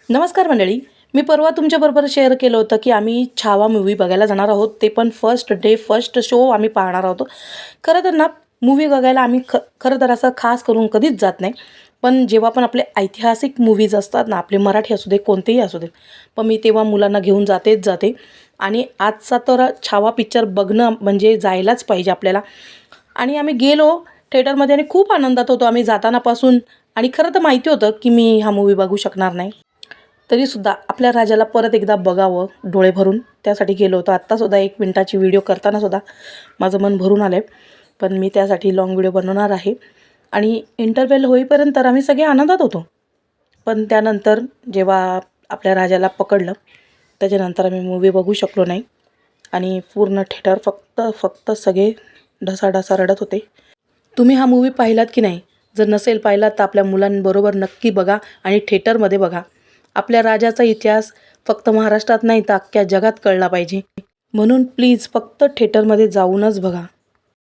नमस्कार मंडळी. मी परवा तुमच्याबरोबर शेअर केलं होतं की आम्ही छावा मूव्ही बघायला जाणार आहोत. ते पण फर्स्ट डे फर्स्ट शो आम्ही पाहणार आहोत. खरं तर ना मूव्ही बघायला आम्ही खरं तर असं खास करून कधीच जात नाही. पण जेव्हा पण आपले ऐतिहासिक मूव्हीज असतात ना, आपले मराठी असू दे कोणतेही असू दे, पण मी तेव्हा मुलांना घेऊन जातेच जाते. आणि आजचा तर छावा पिक्चर बघणं म्हणजे जायलाच पाहिजे आपल्याला. आणि आम्ही गेलो थिएटरमध्ये आणि खूप आनंदात होतो आम्ही जातानापासून. आणि खरं तर माहिती होतं की मी हा मूव्ही बघू शकणार नाही. तरीसुद्धा आपल्या राजाला परत एकदा बघावं डोळे भरून त्यासाठी गेलो होतो. आत्तासुद्धा 1 मिनिटाची व्हिडिओ करतानासुद्धा माझं मन भरून आलं आहे. पण मी त्यासाठी लाँग व्हिडिओ बनवणार आहे. आणि इंटरव्हेल होईपर्यंत तर आम्ही सगळे आनंदात होतो. पण त्यानंतर जेव्हा आपल्या राजाला पकडलं, त्याच्यानंतर आम्ही मूव्ही बघू शकलो नाही. आणि पूर्ण थिएटर फक्त सगळे ढसाढसा रडत होते. तुम्ही हा मूव्ही पाहिलात की नाही? जर नसेल पाहिलात तर आपल्या मुलांबरोबर नक्की बघा आणि थिएटरमध्ये बघा. आपल्या राजाचा इतिहास फक्त महाराष्ट्रात नाही तर अख्ख्या जगात कळला पाहिजे. म्हणून प्लीज फक्त थिएटरमध्ये जाऊनच बघा.